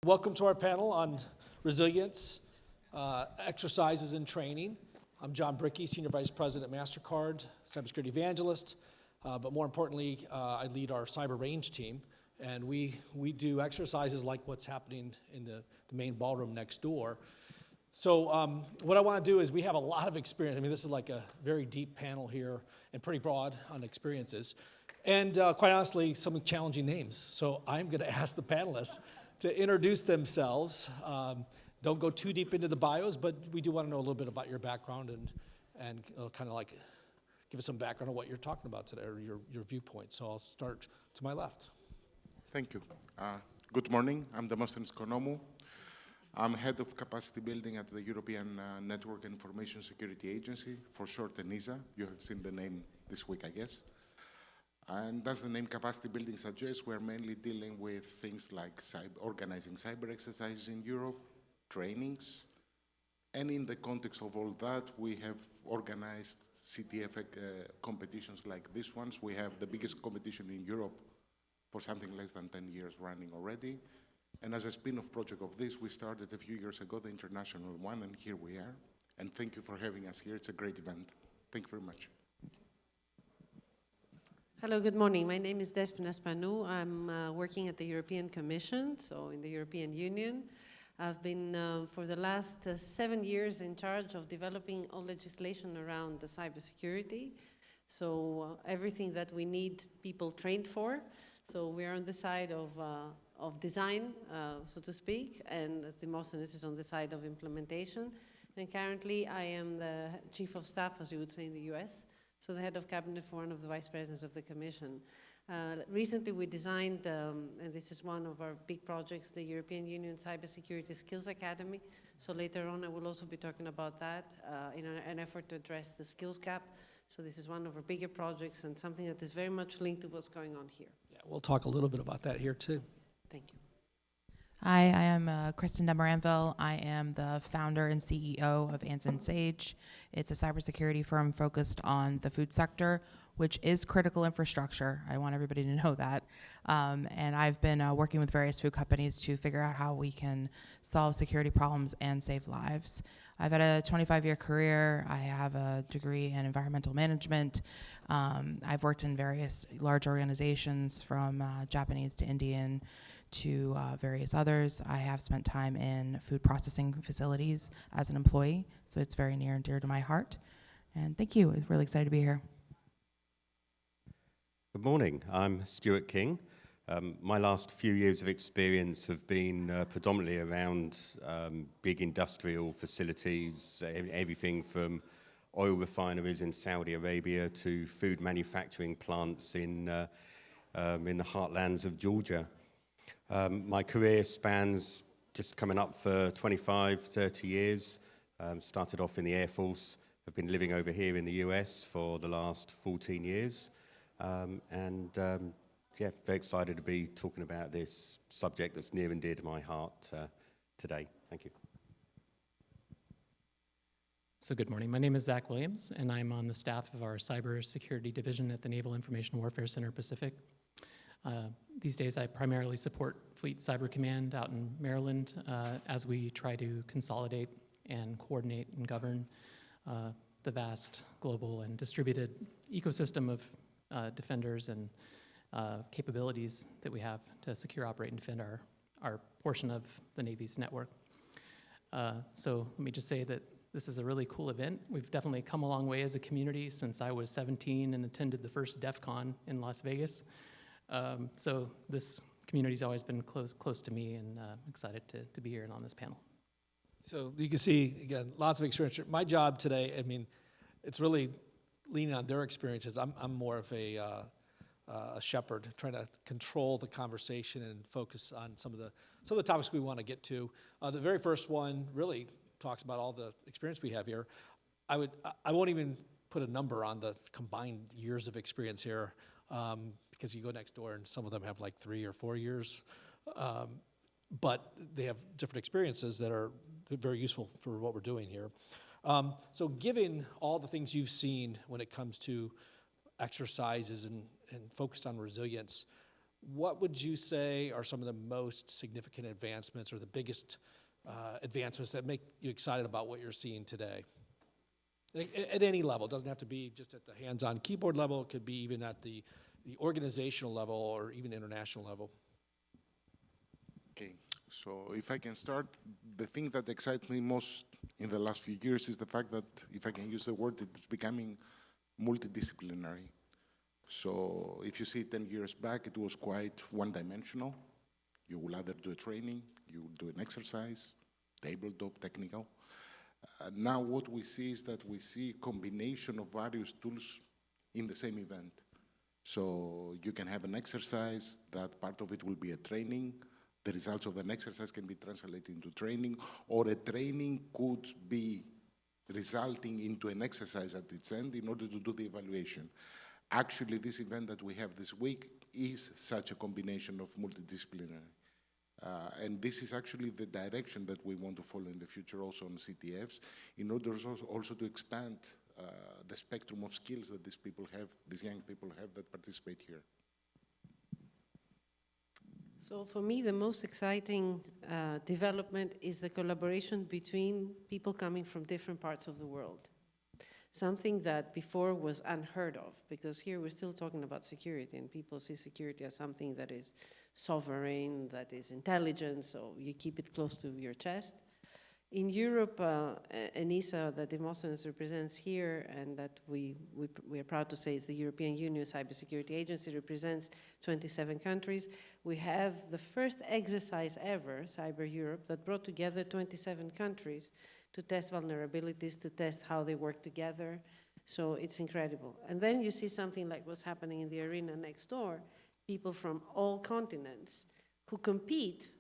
Welcome to our panel on resilience, exercises, and training. I'm John Brickey, Senior Vice President at Mastercard, Cybersecurity Evangelist, but more importantly, I lead our cyber range team, and we do exercises like what's happening in the main ballroom next door. So what I want to do is we have a lot of experience. I mean, this is like a very deep panel here and pretty broad on experiences. And quite honestly, some challenging names. So I'm going to ask the panelists to introduce themselves. Don't go too deep into the bios, but we do want to know a little bit about your background and kind of like give us some background on what you're talking about today or your viewpoint. So I'll start to my left. Thank you. Good morning. I'm Demosthenes Ikonomou. I'm head of capacity building at the European Network and Information Security Agency, for short ENISA. You have seen the name this week, I guess. And as the name capacity building suggests, we're mainly dealing with things like organizing cyber exercises in Europe, trainings, and in the context of all that, we have organized CTF competitions like these ones. We have the biggest competition in Europe for something less than 10 years running already. And as a spin-off project of this, we started a few years ago, the international one, and here we are. And thank you for having us here. It's a great event. Thank you very much. Hello, good morning. My name is Despina Spanou. I'm working at the European Commission, so in the European Union. I've been, for the last 7 years, in charge of developing all legislation around the cybersecurity. So everything that we need people trained for. So we're on the side of design, so to speak, and Demosthenes is on the side of implementation. And currently, I am the chief of staff, as you would say in the US. So the head of cabinet for one of the vice presidents of the commission. Recently we designed, and this is one of our big projects, the European Union Cybersecurity Skills Academy. So later on I will also be talking about that in an effort to address the skills gap. So this is one of our bigger projects and something that is very much linked to what's going on here. Yeah, we'll talk a little bit about that here too. Thank you. Hi, I am Kristin Demoranville. I am the founder and CEO of AnzenSage. It's a cybersecurity firm focused on the food sector, which is critical infrastructure. I want everybody to know that. And I've been working with various food companies to figure out how we can solve security problems and save lives. I've had a 25-year career. I have a degree in environmental management. I've worked in various large organizations from Japanese to Indian to various others. I have spent time in food processing facilities as an employee, so it's very near and dear to my heart. And thank you. I'm really excited to be here. Good morning. I'm Stuart King. My last few years of experience have been predominantly around big industrial facilities, everything from oil refineries in Saudi Arabia to food manufacturing plants in the heartlands of Georgia. My career spans just coming up for 25, 30 years. Started off in the Air Force. I've been living over here in the US for the last 14 years. Yeah, very excited to be talking about this subject that's near and dear to my heart today. Thank you. So good morning. My name is Zach Williams, and I'm on the staff of our Cybersecurity Division at the Naval Information Warfare Center Pacific. These days, I primarily support Fleet Cyber Command out in Maryland as we try to consolidate and coordinate and govern the vast global and distributed ecosystem of defenders and capabilities that we have to secure, operate, and defend our portion of the Navy's network. So let me just say that this is a really cool event. We've definitely come a long way as a community since I was 17 and attended the first DEF CON in Las Vegas. So this community's always been close to me, and excited to be here and on this panel. So you can see, again, lots of experience. My job today, I mean, it's really leaning on their experiences. I'm more of a shepherd, trying to control the conversation and focus on some of the topics we want to get to. The very first one really talks about all the experience we have here. I won't even put a number on the combined years of experience here, because you go next door and some of them have like 3 or 4 years, but they have different experiences that are very useful for what we're doing here. So given all the things you've seen when it comes to exercises and focused on resilience, what would you say are some of the most significant advancements or the biggest advancements that make you excited about what you're seeing today? At any level, it doesn't have to be just at the hands-on keyboard level, it could be even at the organizational level or even international level. Okay, so if I can start, the thing that excites me most in the last few years is the fact that, if I can use the word, it's becoming multidisciplinary. So if you see 10 years back, it was quite one-dimensional. You will either do a training, you will do an exercise, tabletop, technical. Now what we see is that we see a combination of various tools in the same event. So you can have an exercise, that part of it will be a training. The results of an exercise can be translated into training, or a training could be resulting into an exercise at its end in order to do the evaluation. Actually, this event that we have this week is such a combination of multidisciplinary. And this is actually the direction that we want to follow in the future also on CTFs, in order also to expand the spectrum of skills that these young people have that participate here. So for me, the most exciting development is the collaboration between people coming from different parts of the world. Something that before was unheard of, because here we're still talking about security, and people see security as something that is sovereign, that is intelligent, so you keep it close to your chest. In Europe, ENISA, that Demosthenes represents here, and that we are proud to say is the European Union Cybersecurity Agency, represents 27 countries. We have the first exercise ever, Cyber Europe, that brought together 27 countries to test vulnerabilities, to test how they work together. So it's incredible. And then you see something like what's happening in the arena next door, people from all continents who compete,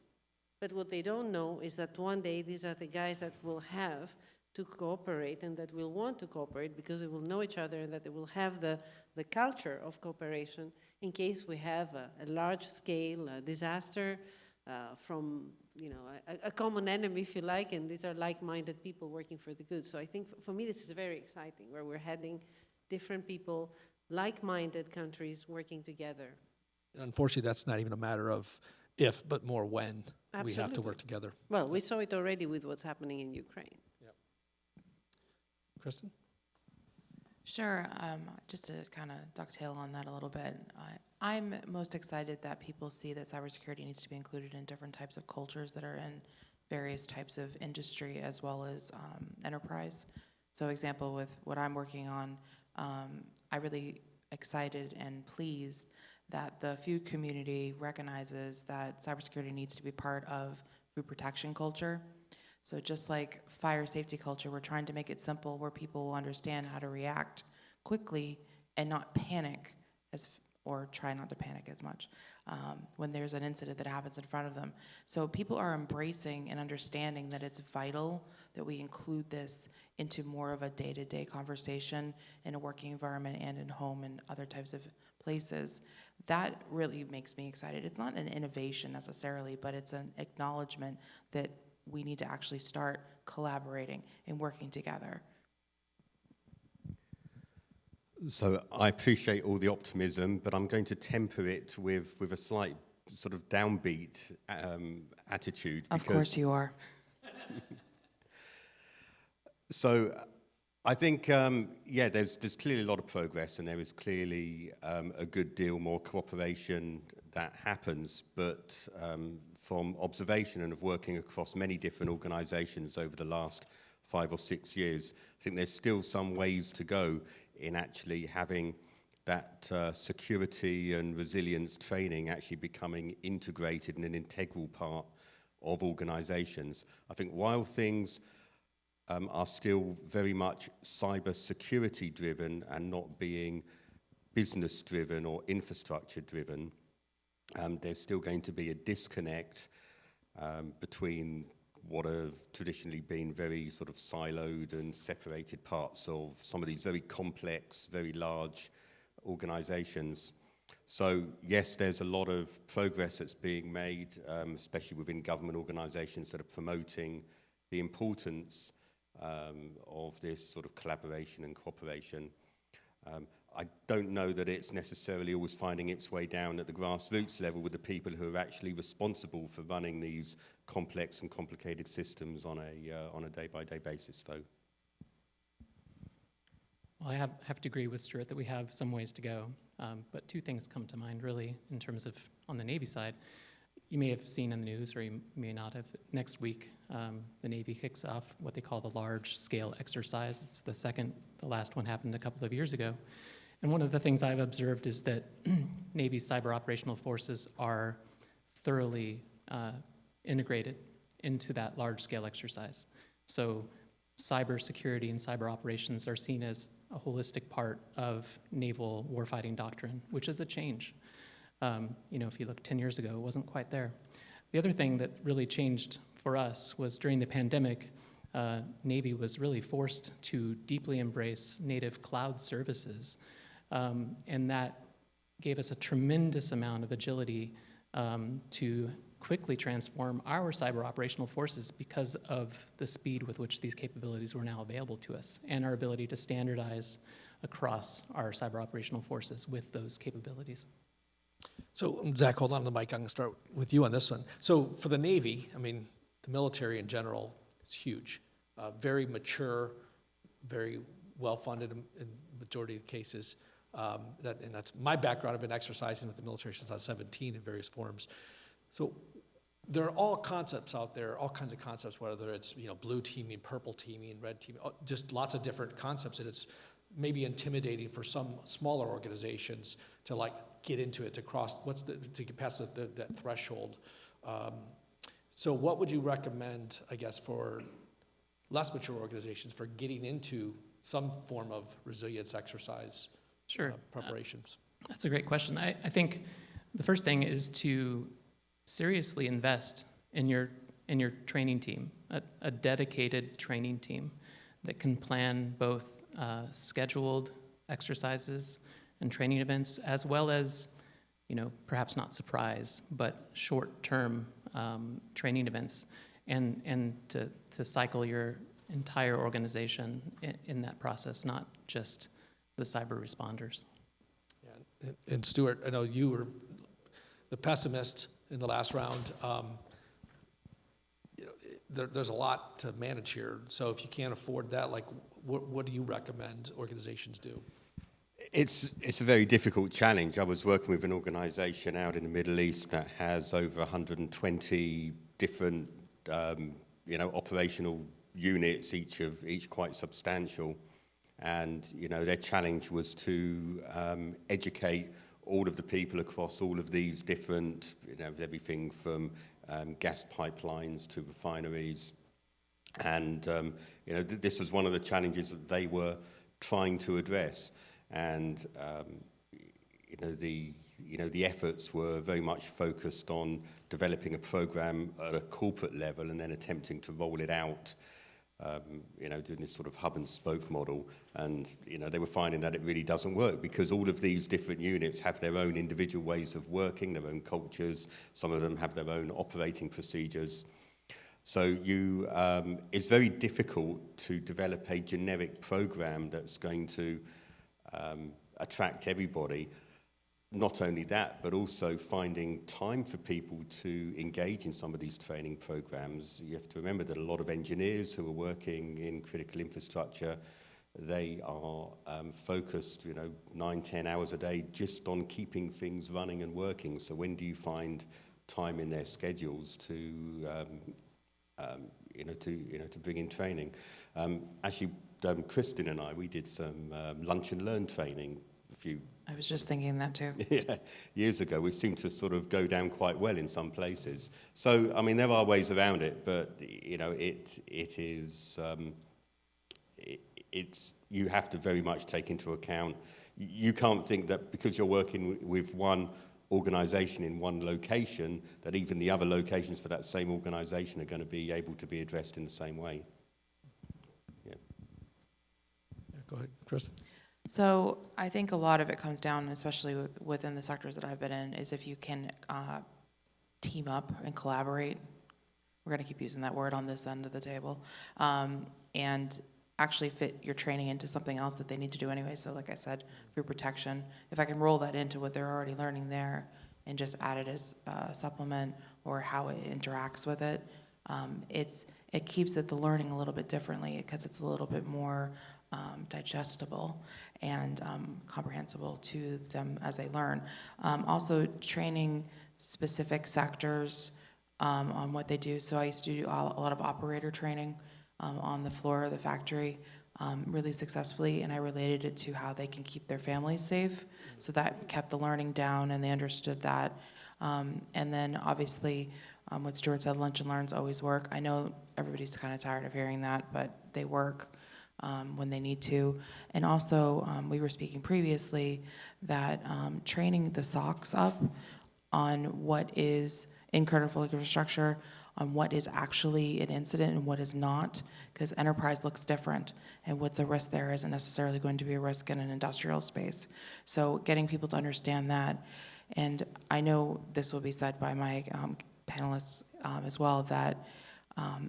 but what they don't know is that one day these are the guys that will have to cooperate and that will want to cooperate because they will know each other and that they will have the culture of cooperation in case we have a large-scale disaster from a common enemy, if you like, and these are like-minded people working for the good. So I think for me this is very exciting, where we're heading different people, like-minded countries working together. And unfortunately, that's not even a matter of if, but more when. Absolutely. We have to work together. Well, we saw it already with what's happening in Ukraine. Yep. Kristin? Sure. Just to kind of dovetail on that a little bit, I'm most excited that people see that cybersecurity needs to be included in different types of cultures that are in various types of industry as well as enterprise. So example with what I'm working on, I'm really excited and pleased that the food community recognizes that cybersecurity needs to be part of food protection culture. So just like fire safety culture, we're trying to make it simple where people will understand how to react quickly and not panic, or try not to panic as much when there's an incident that happens in front of them. So people are embracing and understanding that it's vital that we include this into more of a day-to-day conversation in a working environment and in home and other types of places. That really makes me excited. It's not an innovation necessarily, but it's an acknowledgement that we need to actually start collaborating and working together. So I appreciate all the optimism, but I'm going to temper it with a slight sort of downbeat attitude. Of course you are. So I think, there's clearly a lot of progress, and there is clearly a good deal more cooperation that happens, but from observation and of working across many different organizations over the last 5 or 6 years, I think there's still some ways to go in actually having that security and resilience training actually becoming integrated and an integral part of organizations. I think while things are still very much cybersecurity driven and not being business driven or infrastructure driven, there's still going to be a disconnect between what have traditionally been very sort of siloed and separated parts of some of these very complex, very large organizations. So yes, there's a lot of progress that's being made, especially within government organizations that are promoting the importance of this sort of collaboration and cooperation. I don't know that it's necessarily always finding its way down at the grassroots level with the people who are actually responsible for running these complex and complicated systems on a day-by-day basis, though. Well, I have to agree with Stuart that we have some ways to go, but two things come to mind really in terms of on the Navy side. You may have seen in the news, or you may not have, next week the Navy kicks off what they call the large-scale exercise. It's the last one happened a couple of years ago. And one of the things I've observed is that Navy's cyber operational forces are thoroughly integrated into that large-scale exercise. So cybersecurity and cyber operations are seen as a holistic part of naval warfighting doctrine, which is a change. If you look 10 years ago, it wasn't quite there. The other thing that really changed for us was during the pandemic, Navy was really forced to deeply embrace native cloud services. And that gave us a tremendous amount of agility to quickly transform our cyber operational forces because of the speed with which these capabilities were now available to us and our ability to standardize across our cyber operational forces with those capabilities. So, Zach, hold on to the mic. I'm going to start with you on this one. So, for the Navy, I mean, the military in general is huge, very mature, very well-funded in the majority of the cases. And that's my background. I've been exercising with the military since I was 17 in various forms. So, there are all concepts out there, all kinds of concepts, whether it's blue teaming, purple teaming, red teaming, just lots of different concepts, and it's maybe intimidating for some smaller organizations to get into it, to get past that threshold. So what would you recommend, I guess, for less mature organizations for getting into some form of resilience exercise preparations? That's a great question. I think the first thing is to seriously invest in your training team, a dedicated training team that can plan both scheduled exercises and training events, as well as, perhaps not surprise, but short-term training events, and to cycle your entire organization in that process, not just the cyber responders. Yeah. And Stuart, I know you were the pessimist in the last round. There's a lot to manage here. So if you can't afford that, what do you recommend organizations do? It's a very difficult challenge. I was working with an organization out in the Middle East that has over 120 different, operational units, each quite substantial. And, their challenge was to educate all of the people across all of these different, everything from gas pipelines to refineries. And, this was one of the challenges that they were trying to address. And, the efforts were very much focused on developing a program at a corporate level and then attempting to roll it out, doing this sort of hub and spoke model. And, they were finding that it really doesn't work because all of these different units have their own individual ways of working, their own cultures. Some of them have their own operating procedures. So it's very difficult to develop a generic program that's going to attract everybody. Not only that, but also finding time for people to engage in some of these training programs. You have to remember that a lot of engineers who are working in critical infrastructure, they are focused, 9-10 hours a day just on keeping things running and working. So when do you find time in their schedules to bring in training? Actually, Kristin and we did some lunch and learn training I was just thinking that too. years ago. We seem to sort of go down quite well in some places. So, there are ways around it, but, you have to very much take into account. You can't think that because you're working with one organization in one location, that even the other locations for that same organization are going to be able to be addressed in the same way. Yeah, go ahead, Kristin. So I think a lot of it comes down, especially within the sectors that I've been in, is if you can team up and collaborate. We're going to keep using that word on this end of the table. And actually fit your training into something else that they need to do anyway. So like I said, food protection, if I can roll that into what they're already learning there and just add it as a supplement or how it interacts with it, it keeps the learning a little bit differently because it's a little bit more digestible and comprehensible to them as they learn. Also training specific sectors on what they do. So I used to do a lot of operator training on the floor of the factory really successfully, and I related it to how they can keep their families safe. So that kept the learning down, and they understood that. And then obviously, what Stuart said, lunch and learns always work. I know everybody's kind of tired of hearing that, but they work when they need to. And also, we were speaking previously that training the SOCs up on what is in critical infrastructure, on what is actually an incident and what is not, because enterprise looks different, and what's a risk there isn't necessarily going to be a risk in an industrial space. So getting people to understand that, and I know this will be said by my panelists as well, that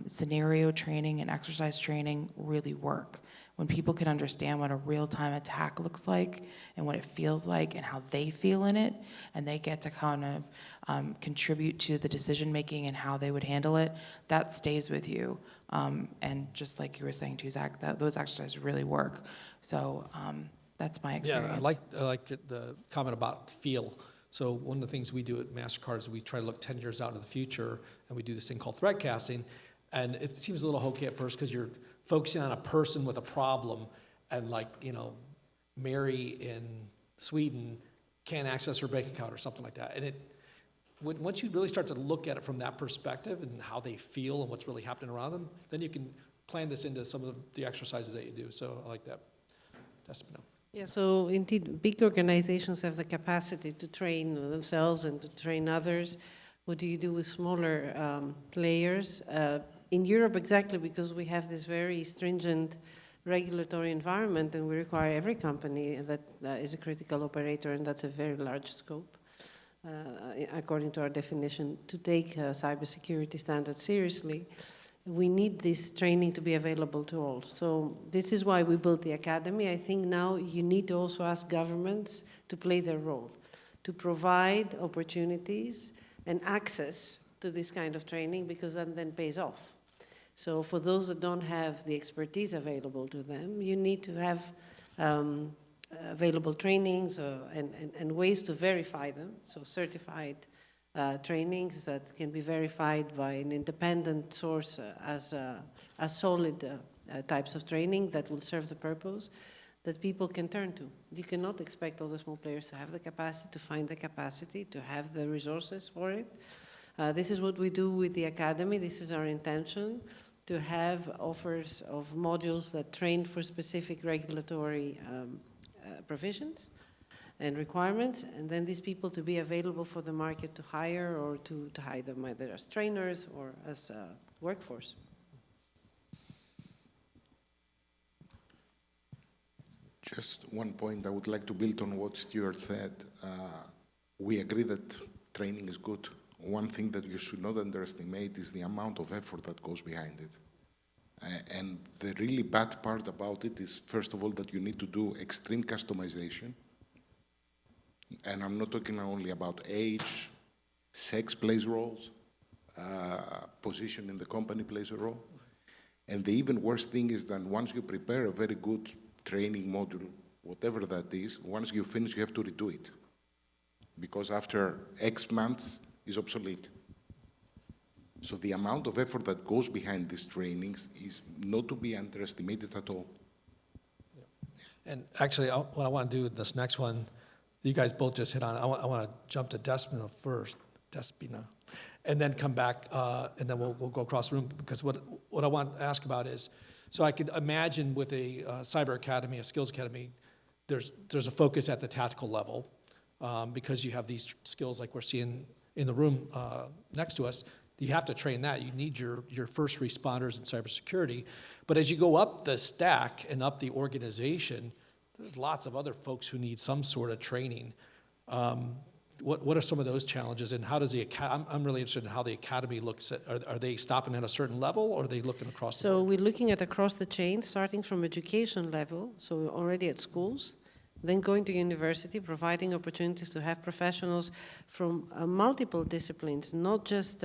scenario training and exercise training really work. When people can understand what a real-time attack looks like and what it feels like and how they feel in it, and they get to kind of contribute to the decision-making and how they would handle it, that stays with you. And just like you were saying too, Zach, those exercises really work. So that's my experience. Yeah, I like the comment about feel. So one of the things we do at Mastercard is we try to look 10 years out into the future, and we do this thing called threat casting. And it seems a little hokey at first because you're focusing on a person with a problem, and like, you know, Mary in Sweden can't access her bank account or something like that. And once you really start to look at it from that perspective and how they feel and what's really happening around them, then you can plan this into some of the exercises that you do. So I like that. Despina. Yeah, so indeed, big organizations have the capacity to train themselves and to train others. What do you do with smaller players? In Europe, exactly because we have this very stringent regulatory environment, and we require every company that is a critical operator, and that's a very large scope, according to our definition, to take cybersecurity standards seriously. We need this training to be available to all. So this is why we built the academy. I think now you need to also ask governments to play their role, to provide opportunities and access to this kind of training, because that then pays off. So for those that don't have the expertise available to them, you need to have available trainings and ways to verify them, so certified trainings that can be verified by an independent source as solid types of training that will serve the purpose that people can turn to. You cannot expect all the small players to have the capacity, to find the capacity, to have the resources for it. This is what we do with the academy. This is our intention, to have offers of modules that train for specific regulatory provisions and requirements, and then these people to be available for the market to hire or to hire them either as trainers or as workforce. Just one point I would like to build on what Stuart said. We agree that training is good. One thing that you should not underestimate is the amount of effort that goes behind it. And the really bad part about it is, first of all, that you need to do extreme customization. And I'm not talking only about age, sex plays roles, position in the company plays a role. And the even worse thing is that once you prepare a very good training module, whatever that is, once you finish, you have to redo it. Because after X months, it's obsolete. So the amount of effort that goes behind these trainings is not to be underestimated at all. Yeah. And actually, what I want to do with this next one, you guys both just hit on, I want to jump to Despina first, Despina, and then come back, and then we'll go across the room, because what I want to ask about is, so I could imagine with a cyber academy, a skills academy, there's a focus at the tactical level, because you have these skills like we're seeing in the room next to us. You have to train that. You need your first responders in cybersecurity. But as you go up the stack and up the organization, there's lots of other folks who need some sort of training. what are some of those challenges, and how does I'm really interested in how the academy looks at, are they stopping at a certain level, or are they looking across the So board? we're looking at across the chain, starting from education level, so we're already at schools, then going to university, providing opportunities to have professionals from multiple disciplines, not just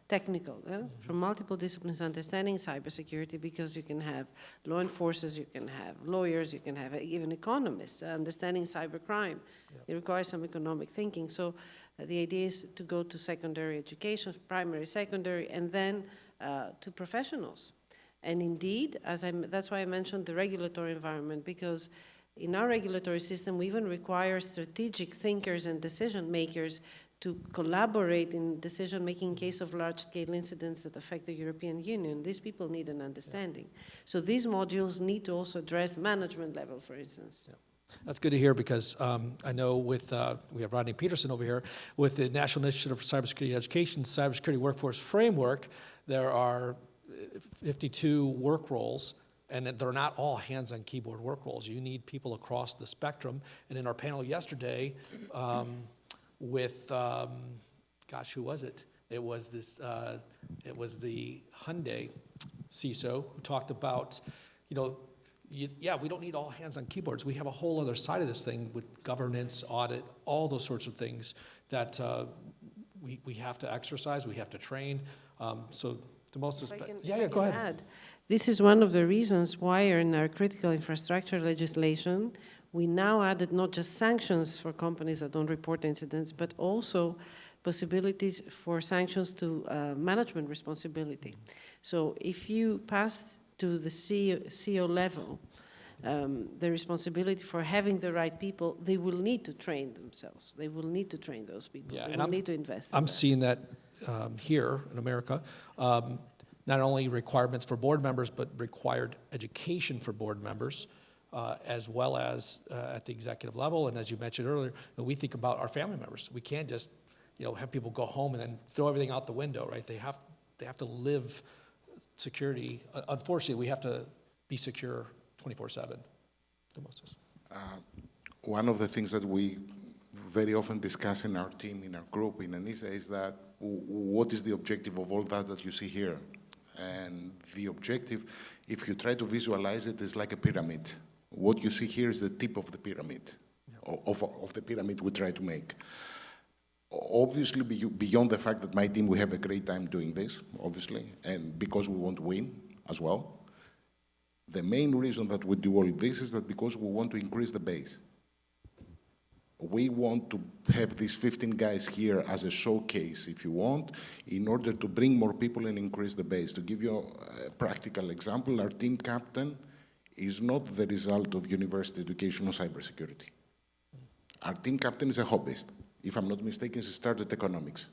technical, from multiple disciplines understanding cybersecurity, because you can have law enforcers, you can have lawyers, you can have even economists understanding cybercrime. It requires some economic thinking. So the idea is to go to secondary education, primary, secondary, and then to professionals. And indeed, that's why I mentioned the regulatory environment, because in our regulatory system, we even require strategic thinkers and decision makers to collaborate in decision-making in case of large-scale incidents that affect the European Union. These people need an understanding. So these modules need to also address management level, for instance. Yeah. That's good to hear, because I know with, we have Rodney Peterson over here, with the National Initiative for Cybersecurity Education, Cybersecurity Workforce Framework, there are 52 work roles, and they're not all hands-on-keyboard work roles. You need people across the spectrum. And in our panel yesterday, with, gosh, who was it? It was this, it was the Hyundai CISO who talked about, you know, yeah, we don't need all hands on keyboards. We have a whole other side of this thing with governance, audit, all those sorts of things that we have to exercise, we have to train. So the most, go ahead. This is one of the reasons why in our critical infrastructure legislation, we now added not just sanctions for companies that don't report incidents, but also possibilities for sanctions to management responsibility. So if you pass to the CEO level, the responsibility for having the right people, they will need to train themselves. They will need to train those people. Yeah, they and will need to invest in I'm that. seeing that here in America. Not only requirements for board members, but required education for board members, as well as at the executive level. And as you mentioned earlier, we think about our family members. We can't just, have people go home and then throw everything out the window, right? They have to live security. Unfortunately, we have to be secure 24/7. One of the things that we very often discuss in our team, in our group, in ENISA, is that what is the objective of all that you see here? And the objective, if you try to visualize it, is like a pyramid. What you see here is the tip of the pyramid, of the pyramid we try to make. Obviously, beyond the fact that my team, we have a great time doing this, obviously, and because we want to win as well. The main reason that we do all this is that because we want to increase the base. We want to have these 15 guys here as a showcase, if you want, in order to bring more people and increase the base. To give you a practical example, our team captain is not the result of university education on cybersecurity. Our team captain is a hobbyist. If I'm not mistaken, she started economics.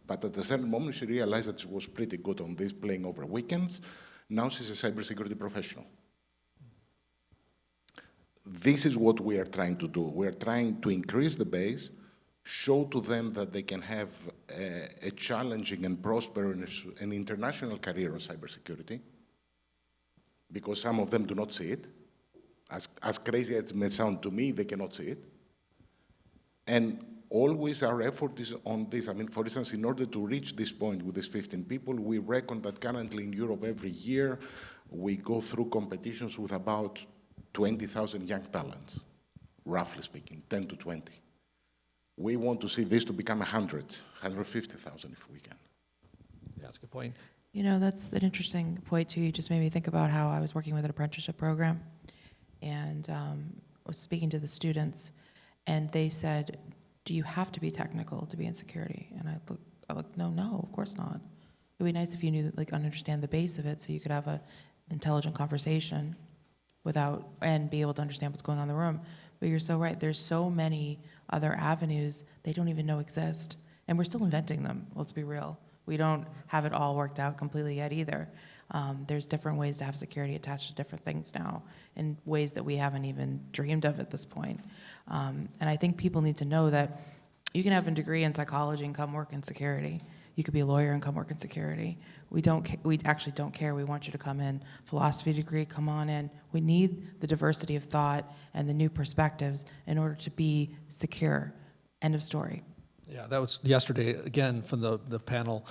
But at a certain moment, she realized that she was pretty good on this, playing over weekends. Now she's a cybersecurity professional. This is what we are trying to do. We are trying to increase the base, show to them that they can have a challenging and prosperous and international career in cybersecurity, because some of them do not see it. As crazy as it may sound to me, they cannot see it. And always our effort is on this. I mean, for instance, in order to reach this point with these 15 people, we reckon that currently in Europe every year, we go through competitions with about 20,000 young talents, roughly speaking, 10 to 20. We want to see this to become 100, 150,000 if we can. Yeah, that's a good point. That's an interesting point too. You just made me think about how I was working with an apprenticeship program, and was speaking to the students, and they said, "Do you have to be technical to be in security?" And I looked, no, of course not. It would be nice if you knew, understand the base of it, so you could have an intelligent conversation and be able to understand what's going on in the room. But you're so right. There's so many other avenues they don't even know exist, and we're still inventing them. Let's be real. We don't have it all worked out completely yet either. There's different ways to have security attached to different things now in ways that we haven't even dreamed of at this point. And I think people need to know that you can have a degree in psychology and come work in security. You could be a lawyer and come work in security. We actually don't care. We want you to come in. Philosophy degree, come on in. We need the diversity of thought and the new perspectives in order to be secure. End of story. Yeah, that was yesterday, again, from the panel,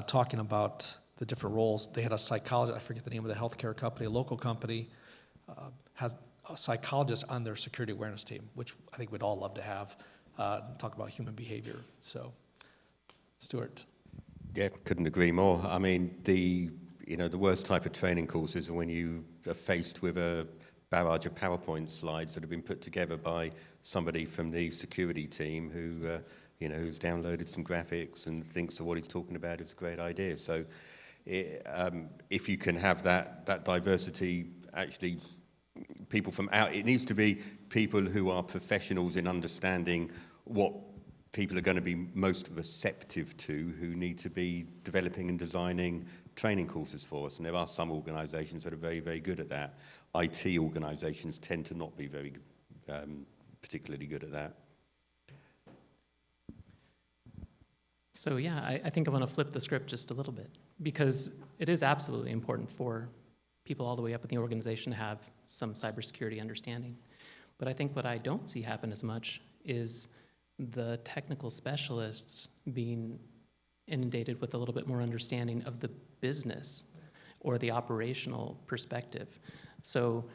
talking about the different roles. They had a psychologist, I forget the name of the healthcare company, a local company, has a psychologist on their security awareness team, which I think we'd all love to have, talk about human behavior. So, Stuart. Yeah, couldn't agree more. I mean, the worst type of training courses are when you are faced with a barrage of PowerPoint slides that have been put together by somebody from the security team who, who's downloaded some graphics and thinks that what he's talking about is a great idea. So, if you can have that diversity, actually, people from out, it needs to be people who are professionals in understanding what people are going to be most receptive to, who need to be developing and designing training courses for us. And there are some organizations that are very, very good at that. IT organizations tend to not be very particularly good at that. So yeah, I think I want to flip the script just a little bit, because it is absolutely important for people all the way up in the organization to have some cybersecurity understanding. But I think what I don't see happen as much is the technical specialists being inundated with a little bit more understanding of the business or the operational perspective. So,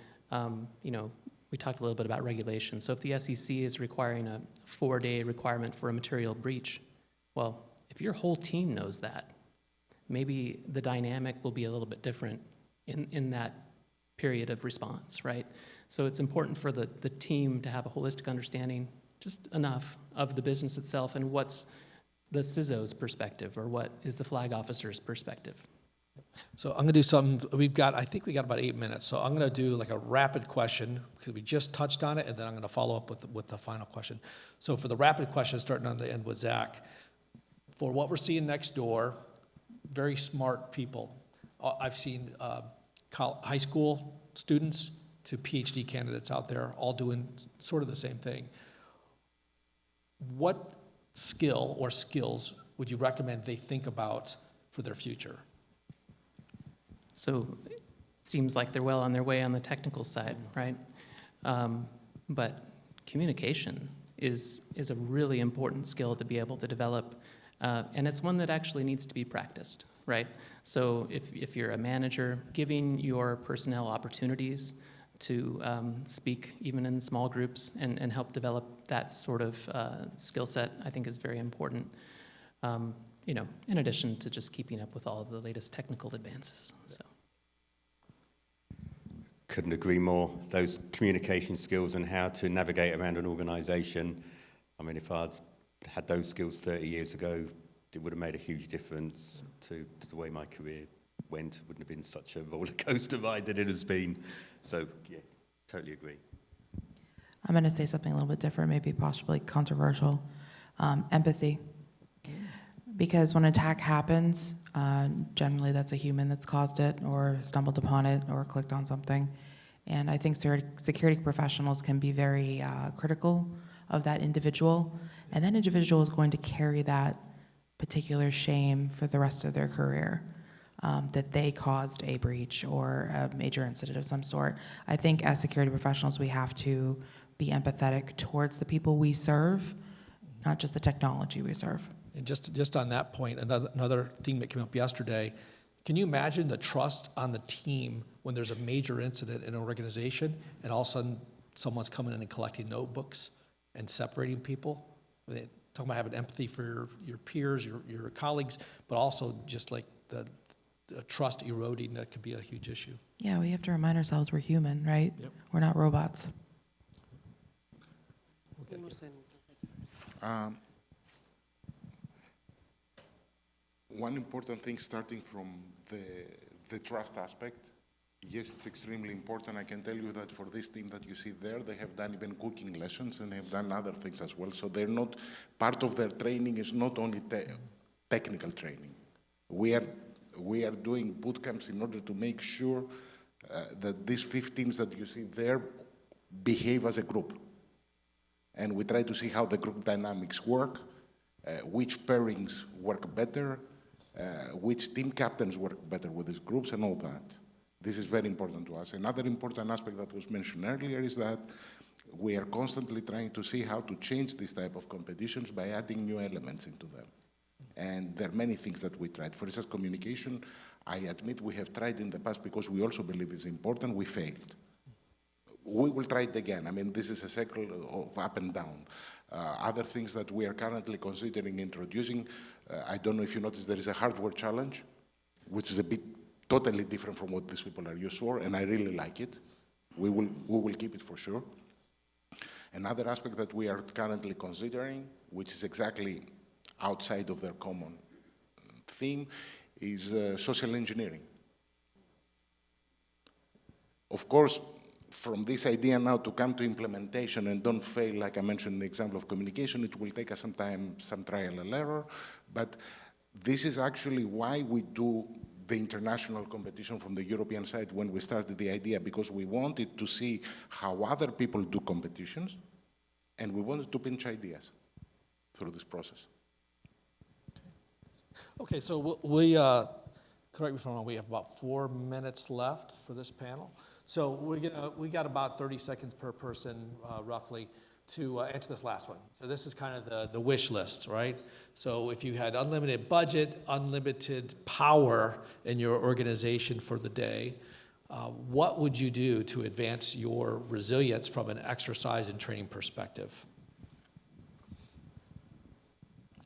we talked a little bit about regulation. So if the SEC is requiring a 4-day requirement for a material breach, well, if your whole team knows that, maybe the dynamic will be a little bit different in that period of response, right? So it's important for the team to have a holistic understanding, just enough, of the business itself and what's the CISO's perspective or what is the flag officer's perspective. So I'm going to do something, I think we got about 8 minutes, so I'm going to do like a rapid question, because we just touched on it, and then I'm going to follow up with the final question. So for the rapid question, starting on the end with Zach, for what we're seeing next door, very smart people. I've seen high school students to PhD candidates out there, all doing sort of the same thing. What skill or skills would you recommend they think about for their future? So it seems like they're well on their way on the technical side, right? But communication is a really important skill to be able to develop, and it's one that actually needs to be practiced, right? So if you're a manager, giving your personnel opportunities to speak even in small groups and help develop that sort of skill set, I think is very important, in addition to just keeping up with all of the latest technical advances. So. Couldn't agree more. Those communication skills and how to navigate around an organization. I mean, if I'd had those skills 30 years ago, it would have made a huge difference to the way my career went. It wouldn't have been such a roller coaster ride that it has been. So, yeah, totally agree. I'm going to say something a little bit different, maybe possibly controversial. Empathy. Because when an attack happens, generally that's a human that's caused it or stumbled upon it or clicked on something. And I think security professionals can be very critical of that individual. And that individual is going to carry that particular shame for the rest of their career, that they caused a breach or a major incident of some sort. I think as security professionals, we have to be empathetic towards the people we serve, not just the technology we serve. And just on that point, another thing that came up yesterday, can you imagine the trust on the team when there's a major incident in an organization and all of a sudden someone's coming in and collecting notebooks and separating people? Talking about having empathy for your peers, your colleagues, but also just like the trust eroding, that could be a huge issue. Yeah, we have to remind ourselves we're human, right? Yep. We're not robots. Okay. One important thing, starting from the trust aspect, yes, it's extremely important. I can tell you that for this team that you see there, they have done even cooking lessons and they have done other things as well. So they're not, part of their training is not only technical training. We are doing boot camps in order to make sure that these 15s that you see there behave as a group. And we try to see how the group dynamics work, which pairings work better, which team captains work better with these groups and all that. This is very important to us. Another important aspect that was mentioned earlier is that We are constantly trying to see how to change this type of competitions by adding new elements into them. And there are many things that we tried. For instance, communication, I admit we have tried in the past because we also believe it's important, we failed. We will try it again. I mean, this is a cycle of up and down. Other things that we are currently considering introducing, I don't know if you noticed, there is a hardware challenge, which is a bit totally different from what these people are used for, and I really like it. We will keep it for sure. Another aspect that we are currently considering, which is exactly outside of their common theme, is social engineering. Of course, from this idea now to come to implementation and don't fail, like I mentioned in the example of communication, it will take us some time, some trial and error, but this is actually why we do the international competition from the European side when we started the idea, because we wanted to see how other people do competitions, and we wanted to pinch ideas through this process. Okay, so we correct me if I'm wrong, we have about 4 minutes left for this panel. So we got about 30 seconds per person, roughly, to answer this last one. So this is kind of the wish list, right? So if you had unlimited budget, unlimited power in your organization for the day, what would you do to advance your resilience from an exercise and training perspective?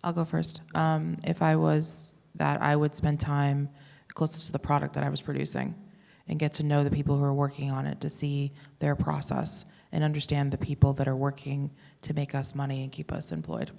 I'll go first. If I was that, I would spend time closest to the product that I was producing and get to know the people who are working on it, to see their process and understand the people that are working to make us money and keep us employed.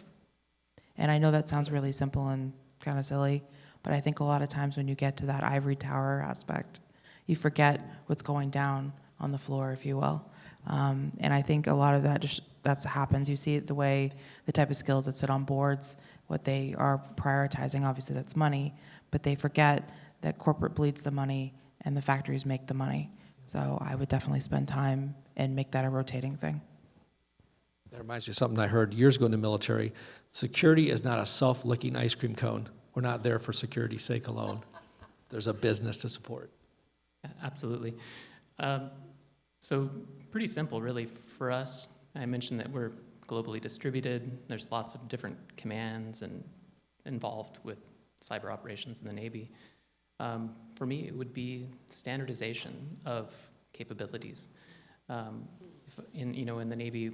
And I know that sounds really simple and kind of silly, but I think a lot of times when you get to that ivory tower aspect, you forget what's going down on the floor, if you will. And I think a lot of that that happens. You see it the way, the type of skills that sit on boards, what they are prioritizing, obviously that's money, but they forget that corporate bleeds the money and the factories make the money. So I would definitely spend time and make that a rotating thing. That reminds me of something I heard years ago in the military. Security is not a self-licking ice cream cone. We're not there for security's sake alone. There's a business to support. Absolutely. So pretty simple, really, for us. I mentioned that we're globally distributed. There's lots of different commands and involved with cyber operations in the Navy. For me, it would be standardization of capabilities. In the Navy,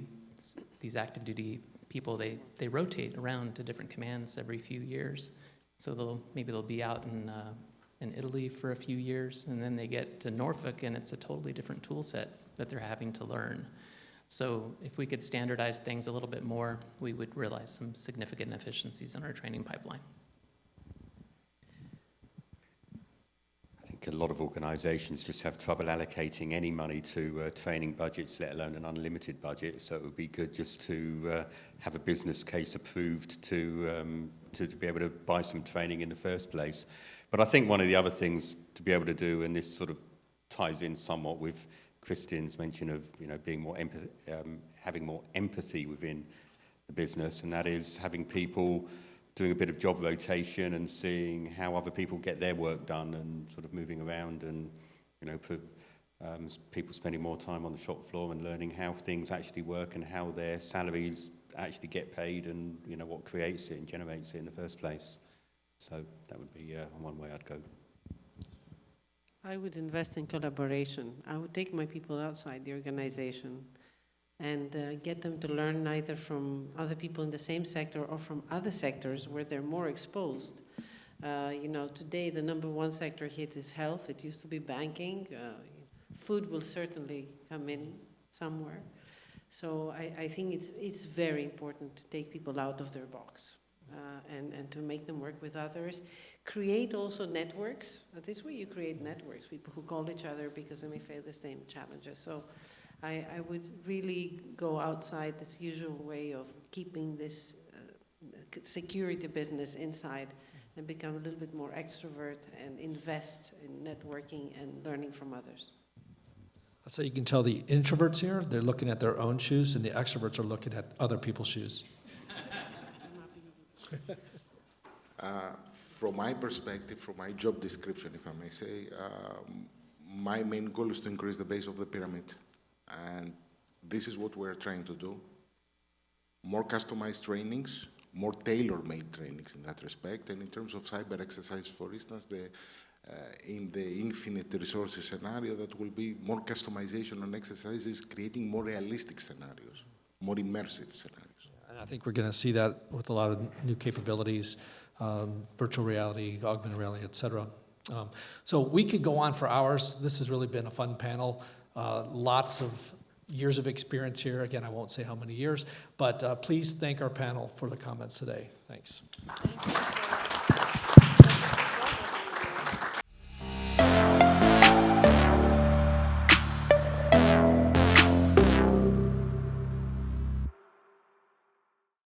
these active duty people, they rotate around to different commands every few years. So maybe they'll be out in Italy for a few years, and then they get to Norfolk, and it's a totally different tool set that they're having to learn. So if we could standardize things a little bit more, we would realize some significant efficiencies in our training pipeline. I think a lot of organisations just have trouble allocating any money to training budgets, let alone an unlimited budget. So it would be good just to have a business case approved to be able to buy some training in the first place. But I think one of the other things to be able to do, and this sort of ties in somewhat with Kristin's mention of being more having more empathy within the business, and that is having people doing a bit of job rotation and seeing how other people get their work done, and sort of moving around, and people spending more time on the shop floor and learning how things actually work and how their salaries actually get paid, and what creates it and generates it in the first place. So that would be one way I'd go. I would invest in collaboration. I would take my people outside the organization and get them to learn either from other people in the same sector or from other sectors where they're more exposed. Today the #1 sector hit is health. It used to be banking. Food will certainly come in somewhere. So I think it's very important to take people out of their box and to make them work with others. Create also networks. This way you create networks, people who call each other because they may face the same challenges. So I would really go outside this usual way of keeping this security business inside and become a little bit more extrovert and invest in networking and learning from others. So you can tell the introverts here, they're looking at their own shoes, and the extroverts are looking at other people's shoes. From my perspective, from my job description, if I may say, my main goal is to increase the base of the pyramid. And This is what we're trying to do. More customized trainings, more tailor-made trainings in that respect. And in terms of cyber exercise, for instance, in the infinite resources scenario, that will be more customization on exercises, creating more realistic scenarios, more immersive scenarios. And I think we're going to see that with a lot of new capabilities, virtual reality, augmented reality, et cetera. So we could go on for hours. This has really been a fun panel. Lots of years of experience here. Again, I won't say how many years, but please thank our panel for the comments today. Thanks. Thank you.